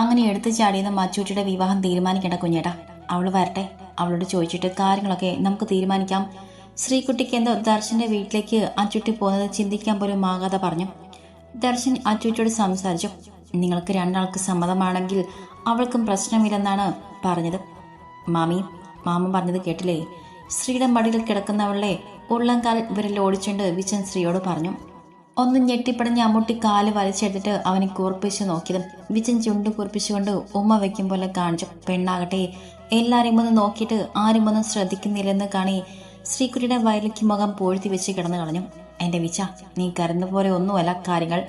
അങ്ങനെ എടുത്തു ചാടിയെന്ന് അച്ചൂട്ടിയുടെ വിവാഹം തീരുമാനിക്കേണ്ട കുഞ്ഞേട്ടാ. അവൾ വരട്ടെ, അവളോട് ചോദിച്ചിട്ട് കാര്യങ്ങളൊക്കെ നമുക്ക് തീരുമാനിക്കാം. ശ്രീകുട്ടിക്ക് എന്തോ ദർശന്റെ വീട്ടിലേക്ക് അച്ചൂട്ടി പോകുന്നത് ചിന്തിക്കാൻ പോലും ആകാതെ പറഞ്ഞു. ദർശൻ അച്ചൂട്ടിയോട് സംസാരിച്ചു. നിങ്ങൾക്ക് രണ്ടാൾക്ക് സമ്മതമാണെങ്കിൽ അവൾക്കും പ്രശ്നമില്ലെന്നാണ് പറഞ്ഞത്. മാമൻ പറഞ്ഞത് കേട്ടില്ലേ? ശ്രീയുടെ മടിയിൽ കിടക്കുന്നവളെ ഉള്ളംകാലിൽ വിരൽ ഓടിച്ചുകൊണ്ട് വിജൻ ശ്രീയോട് പറഞ്ഞു. ഒന്ന് ഞെട്ടിപ്പടഞ്ഞ് അമ്മൂട്ടി കാല് വലിച്ചെടുത്തിട്ട് അവനെ കൂർപ്പിച്ച് നോക്കിയതും വിജൻ ചുണ്ടു കൂർപ്പിച്ചുകൊണ്ട് ഉമ്മ വയ്ക്കും പോലെ കാണിച്ചു. പെണ്ണാകട്ടെ എല്ലാരെയും ഒന്ന് നോക്കിയിട്ട് ആരും ഒന്നും ശ്രദ്ധിക്കുന്നില്ലെന്ന് കാണി ശ്രീകുട്ടിയുടെ വയലിലേക്ക് മുഖം പൂഴ്ത്തി വെച്ച് കിടന്നു കളഞ്ഞു. എന്റെ വിച്ച, നീ കരുതുന്ന പോലെ ഒന്നുമല്ല കാര്യങ്ങൾ.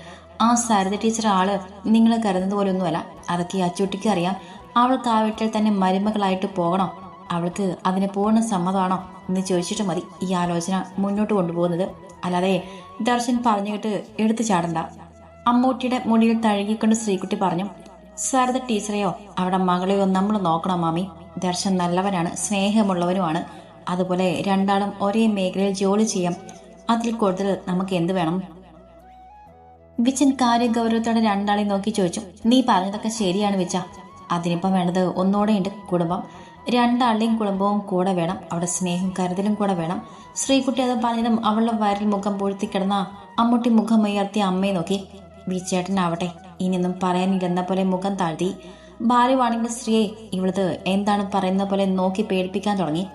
ആ സരിത ടീച്ചർ ആള് നിങ്ങൾ കരുതുന്നത് പോലെ ഒന്നുമല്ല. അതൊക്കെ അച്ചൂട്ടിക്ക് അറിയാം. അവൾക്ക് ആ വീട്ടിൽ തന്നെ മരുമകളായിട്ട് പോകണോ? അവൾക്ക് അതിന് പൂർണ്ണ സമ്മതമാണോ എന്ന് ചോദിച്ചിട്ട് മതി ഈ ആലോചന മുന്നോട്ട് കൊണ്ടുപോകുന്നത്. അല്ലാതെ ദർശൻ പറഞ്ഞു കേട്ട് എടുത്തു ചാടണ്ട. അമ്മൂട്ടിയുടെ മുടിയിൽ തഴുകിക്കൊണ്ട് ശ്രീകുട്ടി പറഞ്ഞു. സരിത ടീച്ചറെയോ അവിടെ മകളെയോ നമ്മൾ നോക്കണം മാമി. ദർശൻ നല്ലവനാണ്, സ്നേഹമുള്ളവനുമാണ്. അതുപോലെ രണ്ടാളും ഒരേ മേഖലയിൽ ജോലി ചെയ്യാം. അതിൽ കൂടുതൽ നമുക്ക് എന്ത് വേണം? വിച്ചൻ കാര്യഗൗരവത്തോടെ രണ്ടാളെ നോക്കി ചോദിച്ചു. നീ പറഞ്ഞതൊക്കെ ശരിയാണ് വിച്ച. അതിനിപ്പം വേണ്ടത് ഒന്നുകൂടെയുണ്ട്, കുടുംബം. രണ്ടാളുടെയും കുടുംബവും കൂടെ വേണം. അവിടെ സ്നേഹം കരുതലും കൂടെ വേണം. ശ്രീകുട്ടി അത് പറഞ്ഞതും അവളുടെ വയറിൽ മുഖം പൂഴ്ത്തി കിടന്ന അമ്മൂട്ടി മുഖം ഉയർത്തി അമ്മയെ നോക്കി. വിച്ചേട്ടനാവട്ടെ ഇനിയൊന്നും പറയാനില്ലെന്ന പോലെ മുഖം താഴ്ത്തി. ഭാര്യവാണെങ്കിൽ സ്ത്രീയെ ഇവളത് എന്താണ് പറയുന്ന പോലെ നോക്കി പേടിപ്പിക്കാൻ തുടങ്ങി.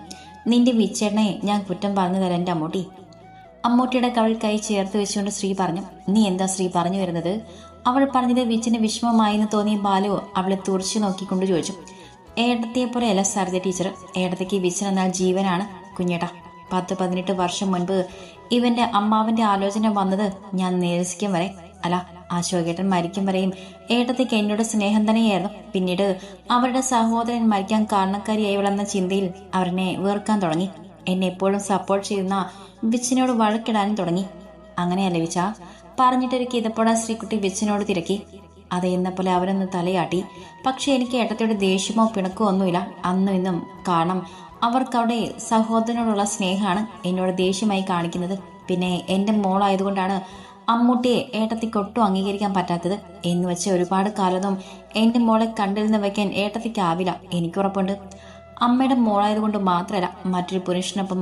നിന്റെ വിച്ചേട്ടനെ ഞാൻ കുറ്റം പറഞ്ഞു തരാം എൻ്റെ അമ്മൂട്ടി. അമ്മൂട്ടിയുടെ കവൾ കൈ ചേർത്ത് വെച്ചുകൊണ്ട് ശ്രീ പറഞ്ഞു. നീ എന്താ ശ്രീ പറഞ്ഞു വരുന്നത്? അവൾ പറഞ്ഞത് വിച്ചിന് വിഷമമായെന്ന് തോന്നിയ ബാലു അവളെ തുറച്ചു നോക്കിക്കൊണ്ട് ചോദിച്ചു. ഏടത്തിയെ പോലെയല്ല സരിത ടീച്ചർ. ഏടത്തേക്ക് വിച്ചൻ എന്നാൽ ജീവനാണ് കുഞ്ഞേട്ടാ. 10-18 വർഷം മുൻപ് ഇവന്റെ അമ്മാവന്റെ ആലോചന വന്നത് ഞാൻ നിരസിക്കും വരെ, അല്ല അശോകേട്ടൻ മരിക്കും വരെയും ഏട്ടത്തേക്ക് എന്നോട് സ്നേഹം തന്നെയായിരുന്നു. പിന്നീട് അവരുടെ സഹോദരൻ മരിക്കാൻ കാരണക്കാരിയായവളെന്ന ചിന്തയിൽ അവരെന്നെ വെറുക്കാൻ തുടങ്ങി. എന്നെ എപ്പോഴും സപ്പോർട്ട് ചെയ്യുന്ന വിച്ചിനോട് വഴക്കിടാനും തുടങ്ങി. അങ്ങനെയല്ലേ വിച്ച? പറഞ്ഞിട്ടൊരു കിതപ്പോടെ ശ്രീകുട്ടി വിച്ചിനോട് തിരക്കി. അതെ എന്ന പോലെ അവരൊന്ന് തലയാട്ടി. പക്ഷെ എനിക്ക് ഏട്ടത്തിയുടെ ദേഷ്യമോ പിണക്കോ ഒന്നുമില്ല അന്നും ഇന്നും. കാരണം അവർക്കവിടെ സഹോദരനോടുള്ള സ്നേഹമാണ് എന്നോട് ദേഷ്യമായി കാണിക്കുന്നത്. പിന്നെ എൻ്റെ മോളായതുകൊണ്ടാണ് അമ്മൂട്ടിയെ ഏട്ടത്തിക്ക് ഒട്ടും അംഗീകരിക്കാൻ പറ്റാത്തത്. എന്ന് വെച്ച് ഒരുപാട് കാലത്തും എൻ്റെ മോളെ കണ്ടിരുന്ന് വയ്ക്കാൻ ഏട്ടത്തിക്കാവില്ല, എനിക്കുറപ്പുണ്ട്. അമ്മയുടെ മോളായതുകൊണ്ട് മാത്രമല്ല, മറ്റൊരു പുരുഷനൊപ്പം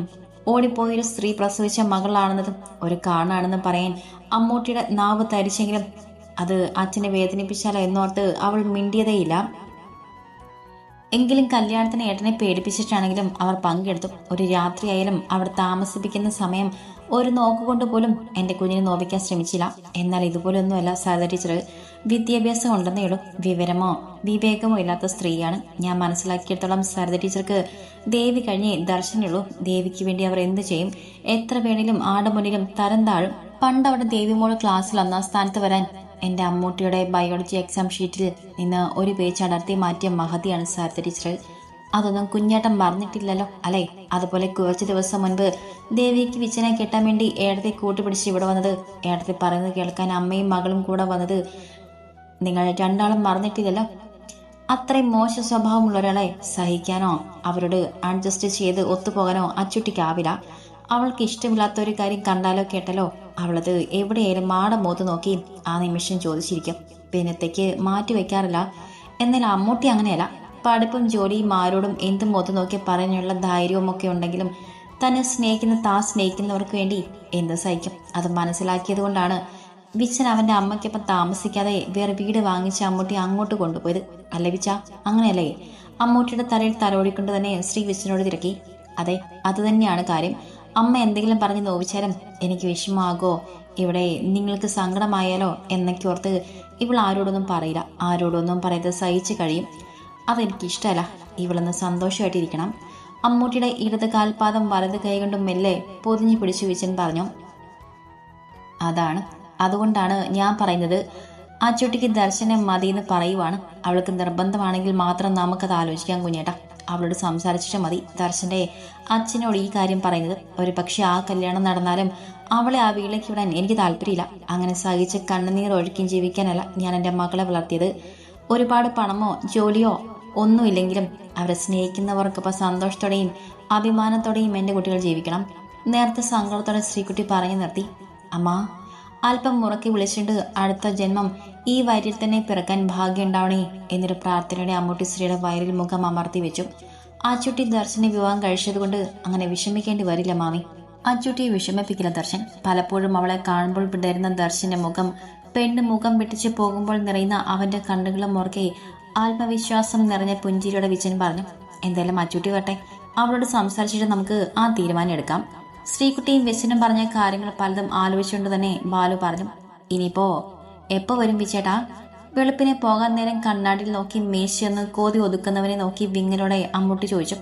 ഓടിപ്പോയൊരു സ്ത്രീ പ്രസവിച്ച മകളാണെന്നതും ഒരു കാണാണെന്ന് പറയാൻ അമ്മൂട്ടിയുടെ നാവ് തരിച്ചെങ്കിലും അത് അച്ഛനെ വേദനിപ്പിച്ചാലോ എന്നോർത്ത് അവൾ മിണ്ടിയതേയില്ല. എങ്കിലും കല്യാണത്തിന് ഏട്ടനെ പേടിപ്പിച്ചിട്ടാണെങ്കിലും അവർ പങ്കെടുത്തു. ഒരു രാത്രിയായാലും അവർ താമസിപ്പിക്കുന്ന സമയം ഒരു നോക്കുകൊണ്ട് പോലും എൻ്റെ കുഞ്ഞിനെ നോവിക്കാൻ ശ്രമിച്ചില്ല. എന്നാൽ ഇതുപോലൊന്നുമല്ല സരിത ടീച്ചർ. വിദ്യാഭ്യാസം ഉണ്ടെന്നേ ഉള്ളൂ, വിവരമോ വിവേകമോ ഇല്ലാത്ത സ്ത്രീയാണ്. ഞാൻ മനസ്സിലാക്കിയിടത്തോളം സരിത ടീച്ചർക്ക് ദേവി കഴിഞ്ഞേ ദർശനമുള്ളൂ. ദേവിക്ക് വേണ്ടി അവർ എന്ത് ചെയ്യും? എത്ര വേണേലും ആടെ മുന്നിലും തരം താഴും. പണ്ട് അവിടെ ദേവിമോള് ക്ലാസ്സിൽ 1ാം സ്ഥാനത്ത് വരാൻ എൻ്റെ അമ്മൂട്ടിയുടെ ബയോളജി എക്സാം ഷീറ്റിൽ നിന്ന് ഒരു പേജ് അടർത്തി മാറ്റിയ മഹതിയാണ് സരിത ടീച്ചർ. അതൊന്നും കുഞ്ഞേട്ടൻ മറന്നിട്ടില്ലല്ലോ അല്ലേ? അതുപോലെ കുറച്ച് ദിവസം മുൻപ് ദേവിക്ക് വിച്ചനെ കെട്ടാൻ വേണ്ടി ഏടത്തെ കൂട്ടുപിടിച്ച് ഇവിടെ വന്നത്, ഏടത്തെ പറയുന്നത് കേൾക്കാൻ അമ്മയും മകളും കൂടെ വന്നത് നിങ്ങൾ രണ്ടാളും മറന്നിട്ടില്ലല്ലോ. അത്രയും മോശ സ്വഭാവമുള്ള ഒരാളെ സഹിക്കാനോ അവരോട് അഡ്ജസ്റ്റ് ചെയ്ത് ഒത്തുപോകാനോ അച്ചുട്ടിക്കാവില്ല. അവൾക്ക് ഇഷ്ടമില്ലാത്ത ഒരു കാര്യം കണ്ടാലോ കേട്ടാലോ അവളത് എവിടെയായാലും മാടമോത്ത് നോക്കി ആ നിമിഷം ചോദിച്ചിരിക്കും. പിന്നത്തേക്ക് മാറ്റി വയ്ക്കാറില്ല. എന്നാൽ അമ്മൂട്ടി അങ്ങനെയല്ല. പഠിപ്പും ജോലിയും ആരോടും എന്തും മോത്ത് നോക്കി പറയാനുള്ള ധൈര്യവും ഒക്കെ ഉണ്ടെങ്കിലും തന്നെ സ്നേഹിക്കുന്നവർക്ക് വേണ്ടി എന്ത് സഹിക്കും. അത് മനസ്സിലാക്കിയത് കൊണ്ടാണ് വിച്ചൻ അവന്റെ അമ്മയ്ക്കൊപ്പം താമസിക്കാതെ വേറെ വീട് വാങ്ങിച്ച് അമ്മൂട്ടി അങ്ങോട്ട് കൊണ്ടുപോയത്. അല്ലേ വിച്ച? അങ്ങനെയല്ലേ? അമ്മൂട്ടിയുടെ തലയിൽ തലോടിക്കൊണ്ട് തന്നെ ശ്രീ വിച്ചനോട് തിരക്കി. അതെ, അത് തന്നെയാണ് കാര്യം. അമ്മ എന്തെങ്കിലും പറഞ്ഞ് നോവിച്ചാലും എനിക്ക് വിഷമമാകോ, ഇവിടെ നിങ്ങൾക്ക് സങ്കടമായാലോ എന്നൊക്കെ ഓർത്ത് ഇവൾ ആരോടൊന്നും പറയില്ല. ആരോടൊന്നും പറയാതെ സഹിച്ചു കഴിയും. അതെനിക്കിഷ്ടമല്ല. ഇവളൊന്ന് സന്തോഷമായിട്ടിരിക്കണം. അമ്മൂട്ടിയുടെ ഇടത് കാൽപാദം വലത് കൈ കൊണ്ട് മെല്ലെ പൊതിഞ്ഞു പിടിച്ചു വിച്ചൻ പറഞ്ഞു. അതുകൊണ്ടാണ് ഞാൻ പറയുന്നത്. ആ ചുട്ടിക്ക് ദർശനം മതിയെന്ന് പറയുവാണ്. അവൾക്ക് നിർബന്ധമാണെങ്കിൽ മാത്രം നമുക്കത് ആലോചിക്കാൻ കുഞ്ഞേട്ടാ. അവളോട് സംസാരിച്ചിട്ട് മതി ദർശന്റെ അച്ഛനോട് ഈ കാര്യം പറയുന്നത്. ഒരു പക്ഷെ ആ കല്യാണം നടന്നാലും അവളെ ആ വീട്ടിലേക്ക് വിടാൻ എനിക്ക് താല്പര്യമില്ല. അങ്ങനെ സഹിച്ച് കണ്ണുനീർ ഒഴുക്കിയും ജീവിക്കാനല്ല ഞാൻ എൻ്റെ മകളെ വളർത്തിയത്. ഒരുപാട് പണമോ ജോലിയോ ഒന്നുമില്ലെങ്കിലും അവരെ സ്നേഹിക്കുന്നവർക്കൊപ്പം സന്തോഷത്തോടെയും അഭിമാനത്തോടെയും എൻ്റെ കുട്ടികൾ ജീവിക്കണം. നേരത്തെ സങ്കടത്തോടെ ശ്രീകുട്ടി പറഞ്ഞു നിർത്തി. അല്പം മുറക്കി വിളിച്ചിട്ട് അടുത്ത ജന്മം ഈ വയറ്റിൽ തന്നെ പിറക്കാൻ ഭാഗ്യം ഉണ്ടാവണേ എന്നൊരു പ്രാർത്ഥനയുടെ അമ്മൂട്ടി ശ്രീയുടെ വയറിൽ മുഖം അമർത്തി വെച്ചു. അച്ചുട്ടി ദർശനെ വിവാഹം കഴിച്ചതുകൊണ്ട് അങ്ങനെ വിഷമിക്കേണ്ടി വരില്ല മാമി. അച്ചുട്ടിയെ വിഷമിപ്പിക്കില്ല ദർശൻ. പലപ്പോഴും അവളെ കാണുമ്പോൾ വിടരുന്ന ദർശന്റെ മുഖം, പെണ്ണ് മുഖം വെട്ടിച്ചു പോകുമ്പോൾ നിറയുന്ന അവന്റെ കണ്ണുകളും മുറുകെ ആത്മവിശ്വാസം നിറഞ്ഞ പുഞ്ചിരിയോടെ വിജയൻ പറഞ്ഞു. എന്തായാലും അച്ചുട്ടി വട്ടെ, അവളോട് സംസാരിച്ചിട്ട് നമുക്ക് ആ തീരുമാനം എടുക്കാം. ശ്രീകുട്ടിയും വിജയനും പറഞ്ഞ കാര്യങ്ങൾ പലതും ആലോചിച്ചുകൊണ്ട് തന്നെ ബാലു പറഞ്ഞു. ഇനിയിപ്പോ എപ്പോ വരും വിജയേട്ടാ? വെളുപ്പിനെ പോകാൻ നേരം കണ്ണാടിയിൽ നോക്കി മേശയെന്ന് കോതി ഒതുക്കുന്നവനെ നോക്കി വിങ്ങലോടെ അമ്മൂട്ടി ചോദിച്ചു.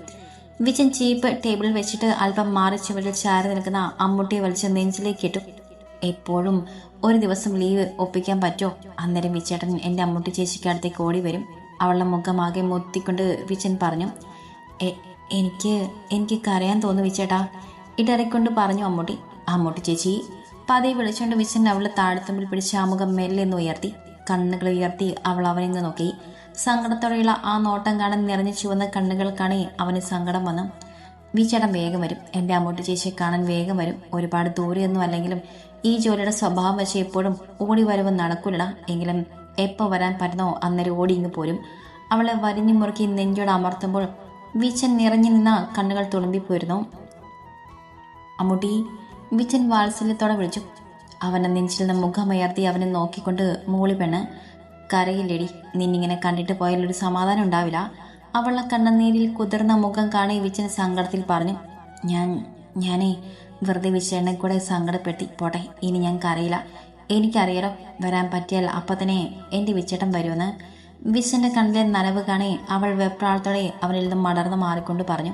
വിജയൻ ചീപ്പ് ടേബിളിൽ വെച്ചിട്ട് അല്പം മാറി ചുവരിൽ ചാരി നിൽക്കുന്ന അമ്മൂട്ടിയെ വലിച്ച് നെഞ്ചിലേക്ക് ഇട്ടു. എപ്പോഴും ഒരു ദിവസം ലീവ് ഒപ്പിക്കാൻ പറ്റുമോ? അന്നേരം വിജയേട്ടൻ എൻ്റെ അമ്മൂട്ടി ചേച്ചിക്ക് അടുത്തേക്ക് ഓടി വരും. അവളുടെ മുഖമാകെ മുത്തിക്കൊണ്ട് വിജയൻ പറഞ്ഞു. എനിക്ക് കരയാൻ തോന്നുന്നു വിജയേട്ടാ, ഇടറിക്കൊണ്ട് പറഞ്ഞു അമ്മൂട്ടി. അമ്മൂട്ടി ചേച്ചി പതിയെ വിളിച്ചുകൊണ്ട് വിജയൻ അവളെ താഴ്ത്തുമ്പിൽ പിടിച്ച് ആ മുഖം മെല്ലെ നിന്ന് ഉയർത്തി. കണ്ണുകൾ ഉയർത്തി അവൾ അവനെ നിന്ന് നോക്കി. സങ്കടത്തോടെയുള്ള ആ നോട്ടം കാണാൻ നിറഞ്ഞു ചുവന്ന കണ്ണുകൾക്കാണ് അവന് സങ്കടം വന്നു. വിജയേട്ടൻ വേഗം വരും, എൻ്റെ അമ്മൂട്ടി ചേച്ചിയെ കാണാൻ വേഗം വരും. ഒരുപാട് ദൂരെയൊന്നും അല്ലെങ്കിലും ഈ ജോലിയുടെ സ്വഭാവം വെച്ച് എപ്പോഴും ഓടി വരവ് നടക്കൂലടാ. എങ്കിലും എപ്പോൾ വരാൻ പറ്റുന്നോ അന്നേരം ഓടി ഇങ്ങ് പോരും. അവളെ വരിഞ്ഞു മുറുക്കി നെഞ്ചോട് അമർത്തുമ്പോൾ വിജയൻ നിറഞ്ഞു നിന്ന കണ്ണുകൾ തുളുമ്പിപ്പോയിരുന്നു. അമ്മൂട്ടി, വിജയൻ വാത്സല്യത്തോടെ വിളിച്ചു. അവൻ്റെ നെഞ്ചിൽ നിന്ന് മുഖമുയർത്തി അവനെ നോക്കിക്കൊണ്ട് മൂളി പെണ്ണ്. കരയില്ലേടി, നിന്നിങ്ങനെ കണ്ടിട്ട് പോയാലൊരു സമാധാനം ഉണ്ടാവില്ല. അവളുടെ കണ്ണുനീരിൽ കുതിർന്ന മുഖം കാണി വിജയൻ സങ്കടത്തിൽ പറഞ്ഞു. ഞാനേ വെറുതെ വിജയനെ കൂടെ സങ്കടപ്പെടുത്തി പോട്ടെ. ഇനി ഞാൻ കരയില്ല. എനിക്കറിയാലോ, വരാൻ പറ്റിയാൽ അപ്പം തന്നെ എൻ്റെ വിജയേട്ടൻ വരുമെന്ന്. വിജയൻ്റെ കണ്ണിലെ നനവ് കാണി അവൾ വെപ്രാളത്തോടെ അവനിൽ നിന്നും മടർന്നു മാറിക്കൊണ്ട് പറഞ്ഞു.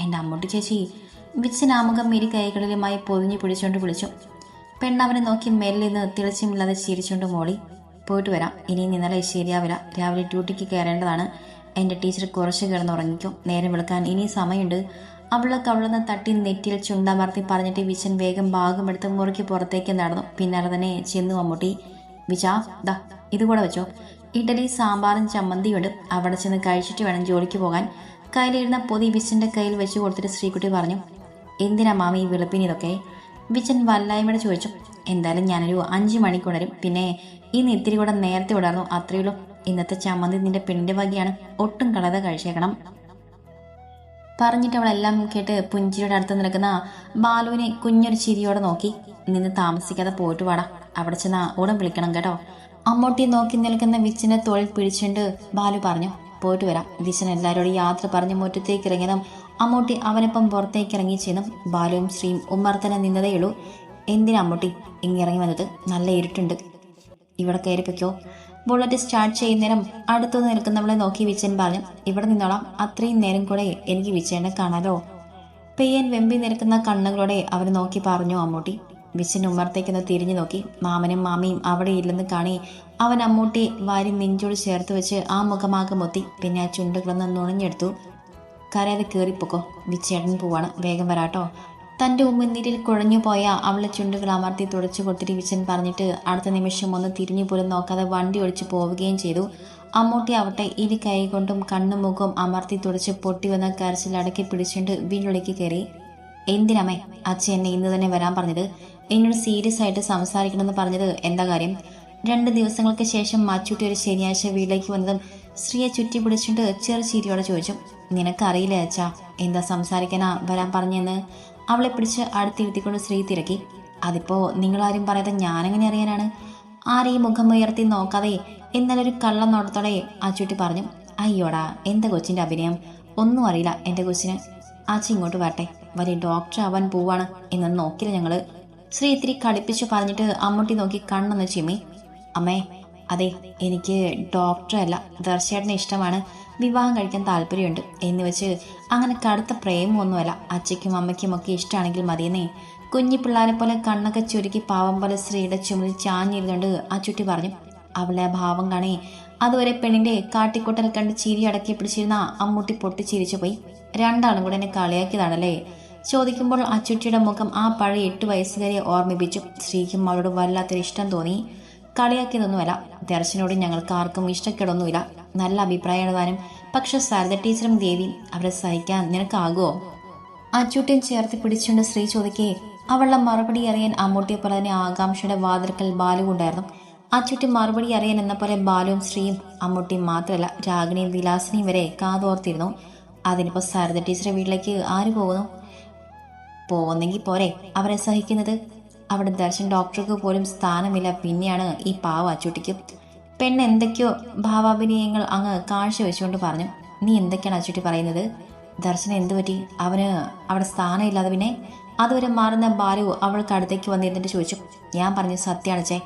എൻ്റെ അമ്മൂട്ടി ചേച്ചി. വിജയൻ ആമുഖം ഇരു കൈകളിലുമായി പൊതിഞ്ഞു പിടിച്ചുകൊണ്ട് വിളിച്ചു. പെണ്ണവനെ നോക്കി മേലിൽ നിന്ന് തിളച്ചുമില്ലാതെ ചിരിച്ചുകൊണ്ട് മോളി. പോയിട്ട് വരാം, ഇനി നിന്നലെ ശരിയാവില്ല. രാവിലെ ഡ്യൂട്ടിക്ക് കയറേണ്ടതാണ്. എൻ്റെ ടീച്ചർ കുറച്ച് കിടന്നുറങ്ങിക്കും. നേരം വിളിക്കാൻ ഇനി സമയമുണ്ട്. അവളെ കവിളുന്ന തട്ടി നെറ്റിയിൽ ചുണ്ടമർത്തി പറഞ്ഞിട്ട് വിജയൻ വേഗം ഭാഗമെടുത്ത് മുറിക്ക് പുറത്തേക്ക് നടന്നു. പിന്നാലെ തന്നെ ചെന്നു അമ്മൂട്ടി. വിജാ, ദാ ഇതുകൂടെ വെച്ചോ. ഇഡലി സാമ്പാറും ചമ്മന്തിയുണ്ട്. അവിടെ ചെന്ന് കഴിച്ചിട്ട് വേണം ജോലിക്ക് പോകാൻ. കയ്യിലിരുന്ന പൊതി വിജയൻ്റെ കയ്യിൽ വെച്ച് കൊടുത്തിട്ട് ശ്രീകുട്ടി പറഞ്ഞു. എന്തിനാ മാമി ഈ വെളുപ്പിന് ഇതൊക്കെ? വിജയൻ വല്ലായ്മയോടെ ചോദിച്ചു. എന്തായാലും ഞാനൊരു 5 മണിക്ക് ഉണരും. പിന്നെ ഇന്ന് ഇത്തിരി കൂടെ നേരത്തെ ഉണർന്നു, അത്രയുള്ളൂ. ഇന്നത്തെ ചമ്മന്തി നിന്റെ പെണ്ണിന്റെ വകയാണ്, ഒട്ടും കളയാതെ കഴിച്ചേക്കണം. പറഞ്ഞിട്ട് അവളെല്ലാം കേട്ട് പുഞ്ചിരിയുടെ അടുത്ത് നിൽക്കുന്ന ബാലുവിനെ കുഞ്ഞൊരു ചിരിയോടെ നോക്കി. നിന്ന് താമസിക്കാതെ പോയിട്ട് വാടാ, അവിടെ ചെന്നാ ഉടൻ വിളിക്കണം കേട്ടോ. അമ്മൂട്ടി നോക്കി നിൽക്കുന്ന വിജയനെ തോളിൽ പിടിച്ചുകൊണ്ട് ബാലു പറഞ്ഞു. പോയിട്ട് വരാം. വിജയൻ എല്ലാവരോടും യാത്ര പറഞ്ഞ് മുറ്റത്തേക്ക് ഇറങ്ങിയതും അമ്മൂട്ടി അവനൊപ്പം പുറത്തേക്ക് ഇറങ്ങി ചെന്നും ബാലുവും ശ്രീയും ഉമ്മർത്തനെ നിന്നതേയുള്ളൂ. എന്തിനാ അമ്മൂട്ടി ഇങ്ങിറങ്ങി വന്നത്? നല്ല ഇരുട്ടുണ്ട്, ഇവിടെ കയറിപ്പിക്കോ. ബുള്ളറ്റ് സ്റ്റാർട്ട് ചെയ്യുന്നേരം അടുത്തു നിൽക്കുന്നവളെ നോക്കി വിജയൻ പറഞ്ഞു. ഇവിടെ നിന്നോളാം, അത്രയും നേരം കൂടെ എനിക്ക് വിജയനെ കാണാലോ. പെയ്യൻ വെമ്പി നിൽക്കുന്ന കണ്ണുകളോടെ അവനെ നോക്കി പറഞ്ഞു അമ്മൂട്ടി. വിജയൻ ഉമ്മർത്തേക്കൊന്ന് തിരിഞ്ഞു നോക്കി. മാമനും മാമിയും അവിടെ ഇല്ലെന്ന് കാണി അവൻ അമ്മൂട്ടി വാരി നെഞ്ചോട് ചേർത്ത് വെച്ച് ആ മുഖമാകെ മൊത്തി. പിന്നെ ആ ചുണ്ടുകളൊന്ന് നുണഞ്ഞെടുത്തു. കരയാതെ കയറിപ്പോക്കോ, വിജയേട്ടൻ പോവാണ്, വേഗം വരാട്ടോ. തൻ്റെ ഉമ്മിനീരിൽ കുഴഞ്ഞു പോയ അവളെ ചുണ്ടുകൾ അമർത്തി തുടച്ചു കൊടുത്തിട്ട് വിജയൻ പറഞ്ഞിട്ട് അടുത്ത നിമിഷം ഒന്ന് തിരിഞ്ഞു പോലും നോക്കാതെ വണ്ടി ഒഴിച്ചു പോവുകയും ചെയ്തു. അമ്മൂട്ടി ആവട്ടെ ഇരു കൈകൊണ്ടും കണ്ണും മുഖവും അമർത്തി തുടച്ച് പൊട്ടി വന്ന കരച്ചിൽ അടക്കി പിടിച്ചുകൊണ്ട് വീട്ടിലേക്ക് കയറി. എന്തിനമ്മേ അച്ഛൻ എന്നെ ഇന്ന് തന്നെ വരാൻ പറഞ്ഞത്? എന്നോട് സീരിയസ് ആയിട്ട് സംസാരിക്കണമെന്ന് പറഞ്ഞത് എന്താ കാര്യം? 2 ദിവസങ്ങൾക്ക് ശേഷം മച്ചൂട്ടി ഒരു ശനിയാഴ്ച വീട്ടിലേക്ക് വന്നതും ശ്രീയെ ചുറ്റി പിടിച്ചിട്ട് ചെറു ചിരിയോടെ ചോദിച്ചു. നിനക്കറിയില്ലേ അച്ഛാ എന്താ സംസാരിക്കാനാ വരാൻ പറഞ്ഞെന്ന്? അവളെ പിടിച്ച് അടുത്തിരുത്തിക്കൊണ്ട് ശ്രീ തിരക്കി. അതിപ്പോ നിങ്ങളാരും പറയാതെ ഞാനെങ്ങനെ അറിയാനാണ്? ആരെയും മുഖം ഉയർത്തി നോക്കാതെ എന്നാലൊരു കള്ള നോട്ടത്തോടെ അച്ചൂട്ടി പറഞ്ഞു. അയ്യോടാ, എന്താ കൊച്ചിൻ്റെ അഭിനയം? ഒന്നും അറിയില്ല എൻ്റെ കൊച്ചിന്. ആച്ചി ഇങ്ങോട്ട് വരട്ടെ, വലിയ ഡോക്ടർ ആവാൻ പോവാണ് എന്നൊന്നും നോക്കില്ല ഞങ്ങള്. ശ്രീ ഇത്തിരി കടുപ്പിച്ച് പറഞ്ഞിട്ട് അമ്മൂട്ടി നോക്കി കണ്ണൊന്ന് ചിമ്മി. അമ്മേ, അതെ, എനിക്ക് ഡോക്ടറല്ല, ദർശേട്ടനെ ഇഷ്ടമാണ്, വിവാഹം കഴിക്കാൻ താല്പര്യമുണ്ട് എന്ന് വെച്ച് അങ്ങനെ കടുത്ത പ്രേമമൊന്നുമല്ല. അച്ഛയ്ക്കും അമ്മയ്ക്കും ഒക്കെ ഇഷ്ടമാണെങ്കിൽ മതിയെന്നേ. കുഞ്ഞി പിള്ളേരെ പോലെ കണ്ണൊക്കെ ചുരുക്കി പാവം പോലെ ശ്രീയുടെ ചുമലിൽ ചാഞ്ഞിരുന്നുകൊണ്ട് അച്ചുട്ടി പറഞ്ഞു. അവളെ ഭാവം കാണേ അതുവരെ പെണ്ണിന്റെ കാട്ടിക്കൊട്ടൽ കണ്ട് ചിരി അടക്കി പിടിച്ചിരുന്ന അമ്മൂട്ടി പൊട്ടിച്ചിരിച്ചു പോയി. രണ്ടാളും കൂടെ എന്നെ കളിയാക്കിയതാണല്ലേ? ചോദിക്കുമ്പോൾ അച്ചുട്ടിയുടെ മുഖം ആ പഴയ 8 വയസ്സുകാരെ ഓർമ്മിപ്പിച്ചു. ശ്രീക്കും അവളോട് വല്ലാത്തൊരു ഇഷ്ടം തോന്നി. കളിയാക്കിയതൊന്നുമല്ല, ദർശനോട് ഞങ്ങൾക്ക് ആർക്കും ഇഷ്ടക്കേടൊന്നുമില്ല, നല്ല അഭിപ്രായമാണ് താനും. പക്ഷെ സരിത ടീച്ചറും ദേവിയും അവരെ സഹിക്കാൻ നിനക്കാകുമോ? അച്ചൂട്ടിയും ചേർത്ത് പിടിച്ചുകൊണ്ട് ശ്രീ ചോദിക്കേ അവളുടെ മറുപടി അറിയാൻ അമ്മൂട്ടിയെ പോലെ തന്നെ ആകാംക്ഷയുടെ വാതിൽക്കൽ ബാലു ഉണ്ടായിരുന്നു. അച്ചുട്ടി മറുപടി അറിയാൻ എന്ന പോലെ ബാലുവും ശ്രീയും അമ്മൂട്ടിയും മാത്രമല്ല രാഗിണിയും വിലാസിനിയും വരെ കാതോർത്തിരുന്നു. അതിനിപ്പോൾ സരിത ടീച്ചറെ വീട്ടിലേക്ക് ആര് പോകുന്നു? പോകുന്നെങ്കിൽ പോരെ അവരെ സഹിക്കുന്നത്. അവിടെ ദർശൻ ഡോക്ടർക്ക് പോലും സ്ഥാനമില്ല. പിന്നെയാണ് ഈ പാവ അച്ചുട്ടിക്ക്. പെണ്ണ് എന്തൊക്കെയോ ഭാവാഭിനയങ്ങൾ അങ്ങ് കാഴ്ചവെച്ചുകൊണ്ട് പറഞ്ഞു. നീ എന്തൊക്കെയാണ് അച്ചുട്ടി പറയുന്നത്? ദർശനം എന്തു പറ്റി? അവന് അവിടെ സ്ഥാനമില്ലാതെ പിന്നെ? അതുവരെ മാറുന്ന ബാലു അവൾക്ക് അടുത്തേക്ക് വന്നിരുന്നിട്ട് ചോദിച്ചു. ഞാൻ പറഞ്ഞു സത്യമാണ് ചേ.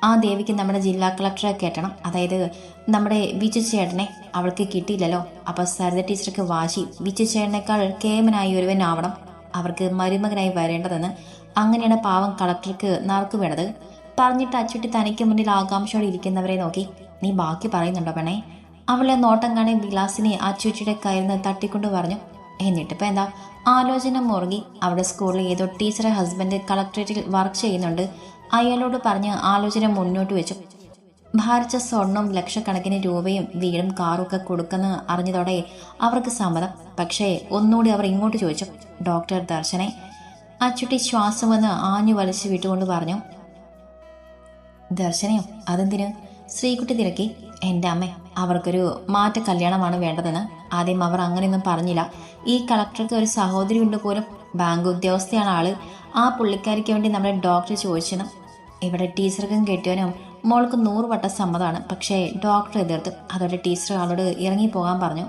ആ ദേവിക്ക് നമ്മുടെ ജില്ലാ കളക്ടറെ കയറ്റണം. അതായത് നമ്മുടെ വിജു ചേട്ടനെ അവൾക്ക് കിട്ടിയില്ലല്ലോ. അപ്പോൾ സരിത ടീച്ചർക്ക് വാശി വിജു ചേട്ടനേക്കാൾ കേമനായി ഒരുവനാവണം അവർക്ക് മരുമകനായി വരേണ്ടതെന്ന്. അങ്ങനെയാണ് പാവം കളക്ടർക്ക് നറുക്ക് വേണത്. പറഞ്ഞിട്ട് അച്ചുട്ടി തനിക്ക് മുന്നിൽ ആകാംക്ഷയോടെ ഇരിക്കുന്നവരെ നോക്കി. നീ ബാക്കി പറയുന്നുണ്ടോ പെണ്ണേ? അവളെ നോട്ടം കാണി വിലാസിനെ അച്ചുട്ടിയുടെ കയ്യിൽ നിന്ന് തട്ടിക്കൊണ്ട് പറഞ്ഞു. എന്നിട്ടിപ്പോൾ എന്താ? ആലോചന മുറുകി. അവിടെ സ്കൂളിൽ ഏതോ ടീച്ചറെ ഹസ്ബൻഡ് കളക്ടറേറ്റിൽ വർക്ക് ചെയ്യുന്നുണ്ട്. അയാളോട് പറഞ്ഞ് ആലോചന മുന്നോട്ട് വെച്ചു. ഭാരിച്ച സ്വർണവും ലക്ഷക്കണക്കിന് രൂപയും വീടും കാറും ഒക്കെ കൊടുക്കുന്ന അറിഞ്ഞതോടെ അവർക്ക് സമ്മതം. പക്ഷേ ഒന്നുകൂടി അവർ ഇങ്ങോട്ട് ചോദിച്ചു. ഡോക്ടർ ദർശനെ? അച്ചുട്ടി ശ്വാസം വന്ന് ആഞ്ഞു വലിച്ചു വിട്ടുകൊണ്ട് പറഞ്ഞു. ദർശനയോ? അതെന്തിന്? ശ്രീകുട്ടി തിരക്കി. എൻ്റെ അമ്മ, അവർക്കൊരു മാറ്റ കല്യാണമാണ് വേണ്ടതെന്ന്. ആദ്യം അവർ അങ്ങനെയൊന്നും പറഞ്ഞില്ല. ഈ കളക്ടർക്ക് ഒരു സഹോദരി ഉണ്ട് പോലും. ബാങ്ക് ഉദ്യോഗസ്ഥയാണ് ആള്. ആ പുള്ളിക്കാരിക്ക് വേണ്ടി നമ്മുടെ ഡോക്ടർ ചോദിച്ചെന്ന്. ഇവിടെ ടീച്ചർക്കും കെട്ടിയവനും മോൾക്ക് 100 വട്ടം സമ്മതമാണ്. പക്ഷേ ഡോക്ടർ എതിർത്തു. അതോടെ ടീച്ചർ ആളോട് ഇറങ്ങിപ്പോകാൻ പറഞ്ഞു.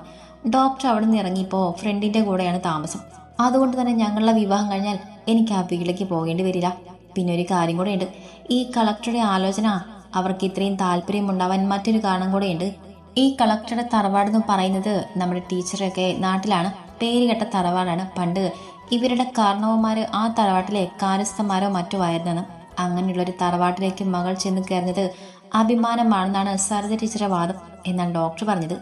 ഡോക്ടർ അവിടെ നിന്ന് ഇറങ്ങിയപ്പോൾ ഫ്രണ്ടിൻ്റെ കൂടെയാണ് താമസം. അതുകൊണ്ട് തന്നെ ഞങ്ങളുടെ വിവാഹം കഴിഞ്ഞാൽ എനിക്ക് ആ വീട്ടിലേക്ക് പോകേണ്ടി വരില്ല. പിന്നെ ഒരു കാര്യം കൂടെ ഉണ്ട്. ഈ കളക്ടറുടെ ആലോചന അവർക്ക് ഇത്രയും താല്പര്യമുണ്ടാവാൻ മറ്റൊരു കാരണം കൂടെയുണ്ട്. ഈ കളക്ടറുടെ തറവാടെന്ന് പറയുന്നത് നമ്മുടെ ടീച്ചറൊക്കെ നാട്ടിലാണ്. പേരുകെട്ട തറവാടാണ്. പണ്ട് ഇവരുടെ കാരണവന്മാർ ആ തറവാട്ടിലെ കാര്യസ്ഥന്മാരോ മറ്റോ ആയിരുന്നെന്ന്. അങ്ങനെയുള്ളൊരു തറവാട്ടിലേക്ക് മകൾ ചെന്ന് കയറുന്നത് അഭിമാനമാണെന്നാണ് സരിത ടീച്ചറുടെ വാദം എന്നാണ് ഡോക്ടർ പറഞ്ഞത്.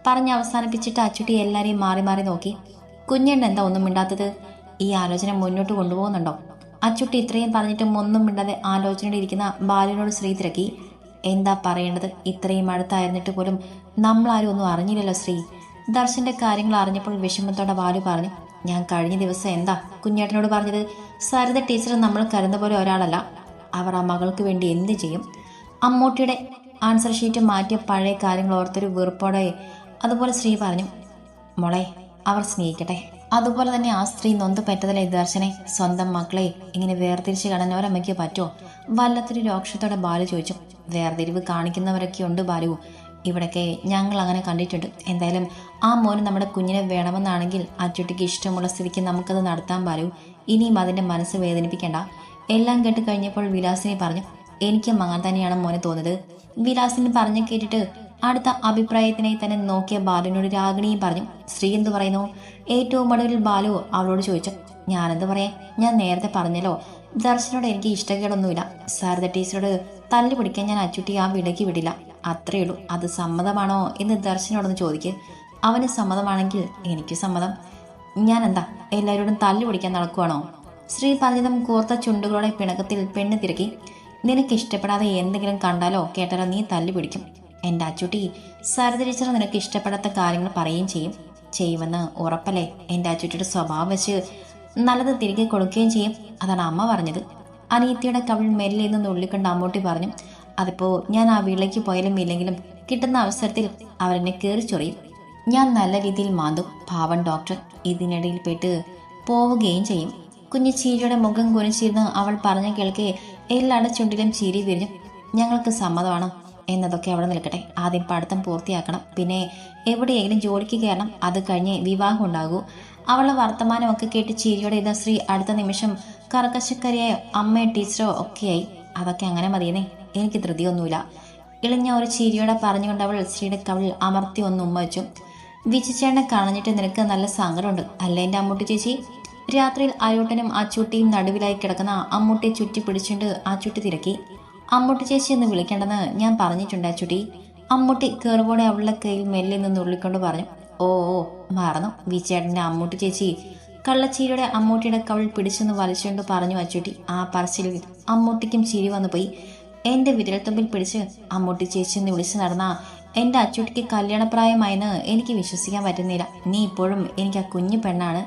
പറഞ്ഞ് അവസാനിപ്പിച്ചിട്ട് അച്ചുട്ടി എല്ലാവരെയും മാറി മാറി നോക്കി. കുഞ്ഞെണ്ണ എന്താ ഒന്നും മിണ്ടാത്തത്? ഈ ആലോചന മുന്നോട്ട് കൊണ്ടുപോകുന്നുണ്ടോ? അച്ചുട്ടി ഇത്രയും പറഞ്ഞിട്ടും ഒന്നും മിണ്ടാതെ ആലോചനയോടെ ഇരിക്കുന്ന ബാലുവിനോട് ശ്രീ തിരക്കി. എന്താ പറയേണ്ടത്? ഇത്രയും അടുത്തായിരുന്നിട്ട് പോലും നമ്മളാരും ഒന്നും അറിഞ്ഞില്ലല്ലോ ശ്രീ. ദർശന്റെ കാര്യങ്ങൾ അറിഞ്ഞപ്പോൾ വിഷമത്തോടെ ബാലു പറഞ്ഞു. ഞാൻ കഴിഞ്ഞ ദിവസം എന്താ കുഞ്ഞേട്ടനോട് പറഞ്ഞത്? സരിത ടീച്ചർ നമ്മൾ കരുതുന്ന പോലെ ഒരാളല്ല. അവർ ആ മകൾക്ക് വേണ്ടി എന്ത് ചെയ്യും? അമ്മൂട്ടിയുടെ ആൻസർ ഷീറ്റ് മാറ്റിയ പഴയ കാര്യങ്ങൾ ഓർത്തൊരു വെറുപ്പോടെ അതുപോലെ ശ്രീ പറഞ്ഞു. മോളെ, അവർ സ്നേഹിക്കട്ടെ. അതുപോലെ തന്നെ ആ സ്ത്രീ നൊന്ത് പറ്റതല്ലേ ദർശനെ? സ്വന്തം മക്കളെ ഇങ്ങനെ വേർതിരിച്ച് കാണാൻ ഒരമ്മയ്ക്ക് പറ്റുമോ? വല്ലത്തൊരു രോക്ഷത്തോടെ ബാലു ചോദിച്ചു. വേർതിരിവ് കാണിക്കുന്നവരൊക്കെ ഉണ്ട് ബാലു. ഇവിടൊക്കെ ഞങ്ങൾ അങ്ങനെ കണ്ടിട്ടുണ്ട്. എന്തായാലും ആ മോന് നമ്മുടെ കുഞ്ഞിനെ വേണമെന്നാണെങ്കിൽ അച്ചുട്ടിക്ക് ഇഷ്ടമുള്ള സ്ഥിതിക്ക് നമുക്കത് നടത്താൻ ബാലു. ഇനിയും അതിൻ്റെ മനസ്സ് വേദനിപ്പിക്കേണ്ട. എല്ലാം കേട്ട് കഴിഞ്ഞപ്പോൾ വിലാസിനെ പറഞ്ഞു. എനിക്കും അങ്ങനെ തന്നെയാണ് മോനെ തോന്നുന്നത്. വിലാസിന് പറഞ്ഞു കേട്ടിട്ട് അടുത്ത അഭിപ്രായത്തിനായി തന്നെ നോക്കിയ ബാലുവിനോട് രാഗിണിയും പറഞ്ഞു. ശ്രീ എന്തു പറയുന്നു? ഏറ്റവും ഒടുവിൽ ബാലു അവളോട് ചോദിച്ചു. ഞാനെന്ത് പറയാൻ? ഞാൻ നേരത്തെ പറഞ്ഞല്ലോ, ദർശനോട് എനിക്ക് ഇഷ്ടക്കേടൊന്നുമില്ല. സരിത ടീച്ചറോട് തല്ലു പിടിക്കാൻ ഞാൻ അച്ചുട്ടി ആ വീടേക്ക് വിടില്ല. അത്രയേ ഉള്ളൂ. അത് സമ്മതമാണോ എന്ന് ദർശനോടൊന്ന് ചോദിക്കുക. അവന് സമ്മതമാണെങ്കിൽ എനിക്ക് സമ്മതം. ഞാൻ എന്താ എല്ലാവരോടും തല്ലു പിടിക്കാൻ നടക്കുവാണോ? ശ്രീ പറഞ്ഞതും കൂർത്ത ചുണ്ടുകളോടെ പിണക്കത്തിൽ പെണ്ണ് തിരക്കി. നിനക്ക് ഇഷ്ടപ്പെടാതെ എന്തെങ്കിലും കണ്ടാലോ കേട്ടാലോ നീ തല്ലു പിടിക്കും. എൻ്റെ അച്ചുട്ടി, സരിത ടീച്ചർ നിനക്ക് ഇഷ്ടപ്പെടാത്ത കാര്യങ്ങൾ പറയുകയും ചെയ്യുമെന്ന് ഉറപ്പല്ലേ? എൻ്റെ അച്ചുട്ടിയുടെ സ്വഭാവം വെച്ച് നല്ലത് തിരികെ കൊടുക്കുകയും ചെയ്യും. അതാണ് അമ്മ പറഞ്ഞത്. അനിയത്തിയുടെ കവിൾ മെല്ലെ നിന്ന് ഉള്ളിക്കൊണ്ട് അമ്മൂട്ടി പറഞ്ഞു. അതിപ്പോൾ ഞാൻ ആ വീട്ടിലേക്ക് പോയാലും ഇല്ലെങ്കിലും കിട്ടുന്ന അവസരത്തിൽ അവരെന്നെ കയറി ചൊറിയും. ഞാൻ നല്ല രീതിയിൽ മാന്തും. പാവൻ ഡോക്ടർ ഇതിനിടയിൽ പെട്ട് പോവുകയും ചെയ്യും. കുഞ്ഞു ചീരിയുടെ മുഖം കുനിച്ചിരുന്ന് അവൾ പറഞ്ഞു കേൾക്കെ എല്ലാവരുടെ ചുണ്ടിലും ചീരി വിരിഞ്ഞു. ഞങ്ങൾക്ക് സമ്മതമാണ് എന്നതൊക്കെ അവിടെ നിൽക്കട്ടെ. ആദ്യം പഠിത്തം പൂർത്തിയാക്കണം. പിന്നെ എവിടെയെങ്കിലും ജോലിക്ക് കയറണം. അത് കഴിഞ്ഞ് വിവാഹം ഉണ്ടാകൂ. അവളുടെ വർത്തമാനമൊക്കെ കേട്ട് ചിരിയോടെ ഇതാ ശ്രീ അടുത്ത നിമിഷം കർക്കശക്കാരിയായ അമ്മയോ ടീച്ചറോ ഒക്കെയായി. അതൊക്കെ അങ്ങനെ മതിയെന്നേ, എനിക്ക് ധൃതിയൊന്നുമില്ല. ഇളിഞ്ഞ ഒരു ചിരിയോടെ പറഞ്ഞുകൊണ്ട് അവൾ ശ്രീയുടെ കവിളിൽ അമർത്തി ഒന്ന് ഉമ്മ വെച്ചു. വിജിച്ചേട്ടനെ കാണഞ്ഞിട്ട് നിനക്ക് നല്ല സങ്കടമുണ്ട് അല്ലേ എൻ്റെ അമ്മൂട്ടി ചേച്ചി? രാത്രിയിൽ അയോട്ടനും അച്ചൂട്ടിയും നടുവിലായി കിടക്കുന്ന അമ്മൂട്ടിയെ ചുറ്റി പിടിച്ചുകൊണ്ട് അച്ചൂട്ടി തിരക്കി. അമ്മൂട്ടി ചേച്ചി എന്ന് വിളിക്കേണ്ടെന്ന് ഞാൻ പറഞ്ഞിട്ടുണ്ട് അച്ചുട്ടി. അമ്മൂട്ടി കയറുപോടെ അവളുടെ കയ്യിൽ മെല്ലെ നിന്ന് ഉള്ളിക്കൊണ്ട് പറഞ്ഞു. ഓ മറന്നു വിച്ചേട്ടൻ്റെ അമ്മൂട്ടി ചേച്ചി. കള്ളച്ചീരിയുടെ അമ്മൂട്ടിയുടെ കവൾ പിടിച്ചെന്ന് വലിച്ചുകൊണ്ട് പറഞ്ഞു അച്ചുട്ടി. ആ പറച്ചിലിൽ അമ്മൂട്ടിക്കും ചിരി വന്നു പോയി. എൻ്റെ വിരൽത്തുമ്പിൽ പിടിച്ച് അമ്മൂട്ടി ചേച്ചി എന്ന് വിളിച്ചു നടന്ന എൻ്റെ അച്ചുട്ടിക്ക് കല്യാണപ്രായമായെന്ന് എനിക്ക് വിശ്വസിക്കാൻ പറ്റുന്നില്ല. നീ ഇപ്പോഴും എനിക്ക് ആ കുഞ്ഞു പെണ്ണാണ്.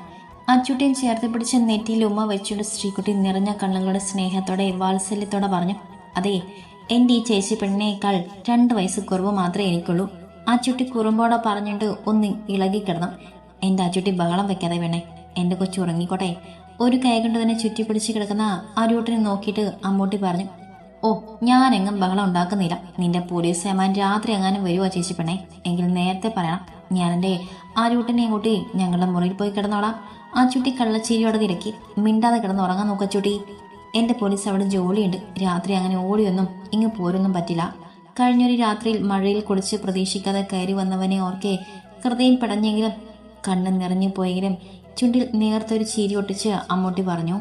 അച്ചൂട്ടിയും ചേർത്ത് പിടിച്ച് നെറ്റിയിൽ ഉമ്മ വെച്ചുകൊണ്ട് ശ്രീകുട്ടി നിറഞ്ഞ കണ്ണുകളുടെ സ്നേഹത്തോടെ വാത്സല്യത്തോടെ പറഞ്ഞു. അതെ, എൻ്റെ ഈ ചേച്ചി പെണ്ണിനേക്കാൾ 2 വയസ്സ് കുറവ് മാത്രമേ എനിക്കുള്ളൂ. അച്ചൂട്ടി കുറുമ്പോടെ പറഞ്ഞിട്ട് ഒന്ന് ഇളകിക്കിടന്നു. എൻ്റെ അച്ചൂട്ടി ബഹളം വെക്കാതെ വേണേ, എൻ്റെ കൊച്ചു ഉറങ്ങിക്കോട്ടെ. ഒരു കൈ കൊണ്ട് തന്നെ ചുറ്റിപ്പിടിച്ച് കിടക്കുന്ന അരൂട്ടിനെ നോക്കിയിട്ട് അമ്മൂട്ടി പറഞ്ഞു. ഓ, ഞാനെങ്ങും ബഹളം ഉണ്ടാക്കുന്നില്ല. നിന്റെ പോലീസ് ഏമാൻ രാത്രി എങ്ങാനും വരുവോ ചേച്ചി പെണ്ണേ? എങ്കിൽ നേരത്തെ പറയണം. ഞാൻ എൻ്റെ ആരൂട്ടിനെയും കൂട്ടി ഞങ്ങളുടെ മുറിയിൽ പോയി കിടന്നോളാം. ആ ചുട്ടി കള്ളച്ചീരിയോടെ തിരക്കി. മിണ്ടാതെ കിടന്ന് ഉറങ്ങാൻ നോക്കച്ചൂട്ടി. എൻ്റെ പോലീസ് അവിടെ ജോലിയുണ്ട്. രാത്രി അങ്ങനെ ഓടിയൊന്നും ഇങ്ങ് പോരൊന്നും പറ്റില്ല. കഴിഞ്ഞൊരു രാത്രിയിൽ മഴയിൽ കുളിച്ച് പ്രതീക്ഷിക്കാതെ കയറി വന്നവനെ ഓർക്കെ ഹൃദയം പടഞ്ഞെങ്കിലും കണ്ണ് നിറഞ്ഞു പോയെങ്കിലും ചുണ്ടിൽ നേർത്തൊരു ചീരി ഒട്ടിച്ച് അമ്മൂട്ടി പറഞ്ഞു.